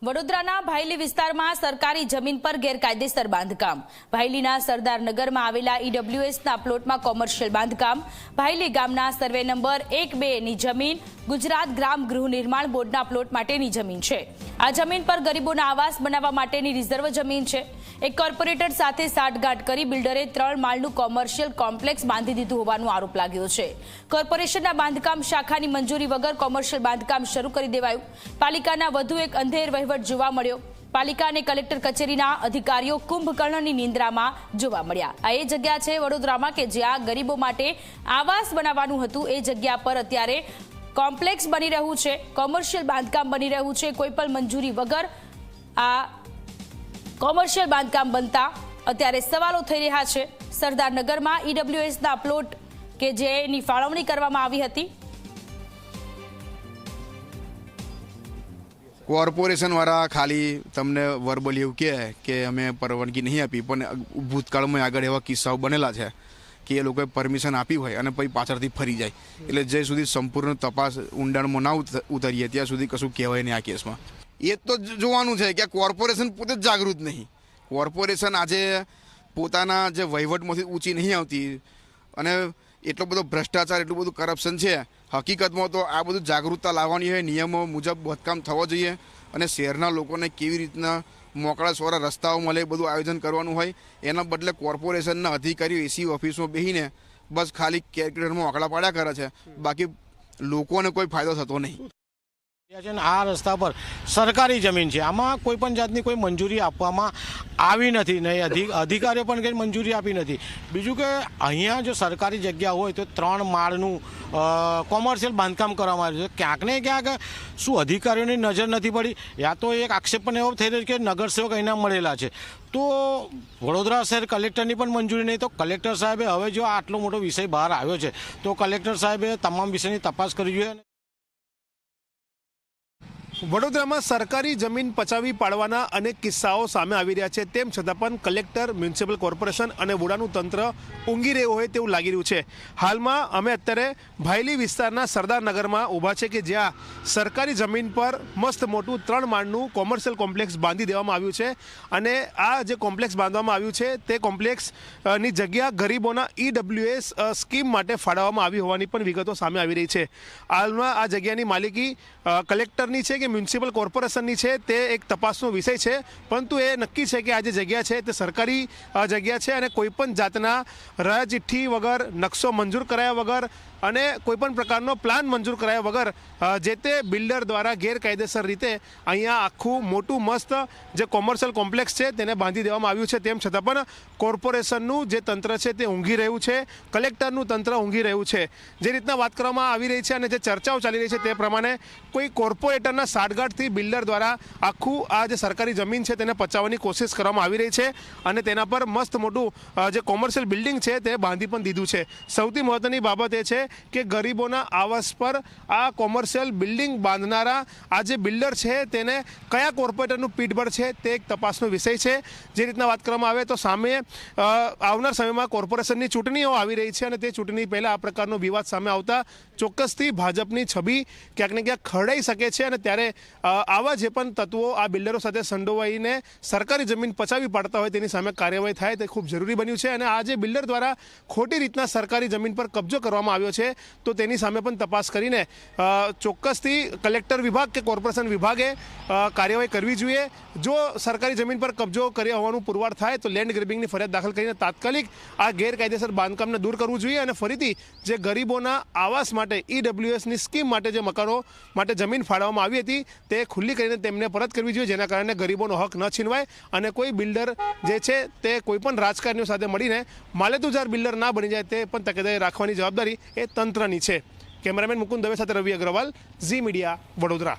વડોદરાના ભાયલી વિસ્તારમાં સરકારી જમીન પર ગેરકાયદેસર બાંધકામ। ભાયલીના સરદારનગરમાં આવેલા ઈડબ્લ્યુએસના પ્લોટમાં કોમર્શિયલ બાંધકામ। ભાયલી ગામના સર્વે નંબર 1-2ની જમીન ગુજરાત ગ્રામ ગૃહ નિર્માણ બોર્ડના પ્લોટ માટેની જમીન છે। આ જમીન પર ગરીબોના આવાસ બનાવવા માટેની રિઝર્વ જમીન છે। એક કોર્પોરેટર સાથે સાઠગાંઠ કરી બિલ્ડરે 3 માળનું કોમર્શિયલ કોમ્પ્લેક્સ બાંધી દીધું હોવાનો આરોપ લાગ્યો છે। કોર્પોરેશનના બાંધકામ શાખાની મંજૂરી વગર કોમર્શિયલ બાંધકામ શરૂ કરી દેવાયું। પાલિકાના વધુ એક અંધેર વહીવટ જોવા મળ્યો। પાલિકા અને કલેક્ટર કચેરીના અધિકારીઓ કુંભકર્ણની નિંદ્રામાં જોવા મળ્યા। આ એ જગ્યા છે વડોદરામાં કે જ્યાં ગરીબો માટે આવાસ બનાવવાનું હતું। એ જગ્યા પર અત્યારે કોમ્પ્લેક્સ બની રહ્યું છે, કોમર્શિયલ બાંધકામ બની રહ્યું છે। કોઈ પણ મંજૂરી વગર આ કોમર્શિયલ બાંધકામ બનતા અત્યારે સવાલો થઈ રહ્યા છે। સરદારનગરમાં ઈડબ્લ્યુએસના પ્લોટ કે જેની ફાળવણી કરવામાં આવી હતી। કોર્પોરેશન वाला खाली तमने वर्बल એવું કહે કે અમે પરવાનગી નહીં આપી, પણ ભૂતકાળમાં આગળ એવા કિસ્સાઓ બનેલા છે કે એ લોકોએ પરમિશન આપી હોય અને પછી પાછળથી ફરી જાય। એટલે જ્યાં સુધી સંપૂર્ણ તપાસ ઊંડાણમાં ના ઉતરીએ ત્યાં સુધી કશું કહેવાય નહીં આ કેસમાં। એ તો જોવાનું છે કે કોર્પોરેશન પોતે જ જાગૃત નહીં। કોર્પોરેશન આજે પોતાના જે વહીવટમાંથી ઊંચી નહીં આવતી અને એટલો બધો ભ્રષ્ટાચાર, એટલું બધું કરપ્શન છે। હકીકતમાં તો આ બધું જાગૃતતા લાવવાની હોય, નિયમો મુજબ બાંધકામ થવો જોઈએ અને શહેરના લોકોને કેવી રીતના મોકળા સોરા રસ્તાઓ મળે બધું આયોજન કરવાનું હોય। એના બદલે કોર્પોરેશનના અધિકારીઓ એસી ઓફિસમાં બેસીને બસ ખાલી કેલ્ક્યુલેટરમાં આંકડા પાડ્યા કરે છે, બાકી લોકોને કોઈ ફાયદો થતો નહીં। આ રસ્તા પર સરકારી જમીન છે, આમાં કોઈ પણ જાતની કોઈ મંજૂરી આપવામાં આવી નથી, નહીં અધિકારીઓ પણ કંઈ મંજૂરી આપી નથી। બીજું કે અહીંયા જો સરકારી જગ્યા હોય તો 3 માળનું કોમર્શિયલ બાંધકામ કરવામાં આવ્યું છે। ક્યાંક ને ક્યાંક શું અધિકારીઓની નજર નથી પડી, યા તો એક આક્ષેપ પણ એવો થઈ રહ્યો કે નગરસેવક અહીંના મળેલા છે। તો વડોદરા શહેર કલેક્ટરની પણ મંજૂરી નહીં, તો કલેક્ટર સાહેબે હવે જો આટલો મોટો વિષય બહાર આવ્યો છે તો કલેક્ટર સાહેબે તમામ વિષયની તપાસ કરવી જોઈએ। વડોદરામાં સરકારી જમીન પચાવી પાડવાના અનેક કિસ્સાઓ સામે આવી રહ્યા છે, તેમ છતાં પણ કલેક્ટર, મ્યુનિસિપલ કોર્પોરેશન અને બોર્ડનું તંત્ર ઊંઘી રહ્યું હોય તેવું લાગી રહ્યું છે। હાલમાં અમે અત્યારે ભાયલી વિસ્તારના સરદારનગરમાં ઊભા છે કે જ્યાં સરકારી જમીન પર મસ્ત મોટું 3 માળનું કોમર્શિયલ કોમ્પ્લેક્સ બાંધી દેવામાં આવ્યું છે અને આ જે કોમ્પ્લેક્સ બાંધવામાં આવ્યું છે તે કોમ્પ્લેક્સની જગ્યા ગરીબોના ઈડબ્લ્યુએસ સ્કીમ માટે ફાળવવામાં આવી હોવાની પણ વિગતો સામે આવી રહી છે। હાલમાં આ જગ્યાની માલિકી કલેક્ટરની છે કે મ્યુનિસિપલ કોર્પોરેશનની છે તે એક તપાસનો વિષય છે, પરંતુ એ નક્કી છે કે આ જે જગ્યા છે તે સરકારી જગ્યા છે અને કોઈપણ જાતના રાહ ચિઠ્ઠી વગર, નકશો મંજૂર કરાયા વગર અને કોઈપણ પ્રકારનો પ્લાન મંજૂર કરાયા વગર જે તે બિલ્ડર દ્વારા ગેરકાયદેસર રીતે અહીંયા આખું મોટું મસ્ત જે કોમર્શિયલ કોમ્પ્લેક્સ છે તેને બાંધી દેવામાં આવ્યું છે। તેમ છતાં પણ કોર્પોરેશનનું જે તંત્ર છે તે ઊંઘી રહ્યું છે, કલેક્ટરનું તંત્ર ઊંઘી રહ્યું છે। જે રીતના વાત કરવામાં આવી રહી છે અને જે ચર્ચાઓ ચાલી રહી છે તે પ્રમાણે કોઈ કોર્પોરેટરના સાઠગાંઠથી બિલ્ડર દ્વારા આખું આ જે સરકારી જમીન છે તેને પચાવવાની કોશિશ કરવામાં આવી રહી છે અને તેના પર મસ્ત મોટું જે કોમર્શિયલ બિલ્ડિંગ છે તે બાંધી પણ દીધું છે। સૌથી મહત્વની બાબત એ છે કે ગરીબોના આવાસ પર આ કોમર્શિયલ બિલ્ડિંગ બાંધનારા આ જે બિલ્ડર છે તેને કયા કોર્પોરેટરનું પીઠબળ છે તે એક તપાસનો વિષય છે। જે રીતના વાત કરવામાં આવે તો સામે આવનાર સમયમાં કોર્પોરેશનની ચૂંટણીઓ આવી રહી છે અને તે ચૂંટણી પહેલાં આ પ્રકારનો વિવાદ સામે આવતા ચોક્કસથી ભાજપની છબી ક્યાંક ને ક્યાંક ખરડાઈ શકે છે અને ત્યારે આવા જે પણ તત્વો આ બિલ્ડરો સાથે સંડોવાઈને સરકારી જમીન પચાવી પાડતા હોય તેની સામે કાર્યવાહી થાય તે ખૂબ જરૂરી બન્યું છે। અને આ જે બિલ્ડર દ્વારા ખોટી રીતના સરકારી જમીન પર કબજો કરવામાં આવ્યો છે તો તેની સામે પણ તપાસ કરીને ચોક્કસથી કલેક્ટર વિભાગ કે કોર્પોરેશન વિભાગે કાર્યવાહી કરવી જોઈએ। જો સરકારી જમીન પર કબજો કર્યો હોવાનું પુરવાર થાય તો લેન્ડ ગ્રેબિંગની ફરિયાદ દાખલ કરીને તાત્કાલિક આ ગેરકાયદેસર બાંધકામને દૂર કરવું જોઈએ અને ફરીથી જે ગરીબોના આવાસ માટે ઈડબ્લ્યુએસની સ્કીમ માટે જે મકાનો માટે જમીન ફાળવવામાં આવી હતી તે ખુલ્લી કરીને તેમને પરત કરવી જોઈએ, જેના કારણે ગરીબોનો હક ન છીનવાય અને કોઈ બિલ્ડર જે છે તે કોઈપણ રાજકારણીઓ સાથે મળીને માલેતુજાર બિલ્ડર ના બની જાય તે પણ તકેદારી રાખવાની જવાબદારી એ તંત્રની છે। કેમેરામેન મુકુંદ દવે સાથે રવિ અગ્રવાલ, ઝી મીડિયા, વડોદરા।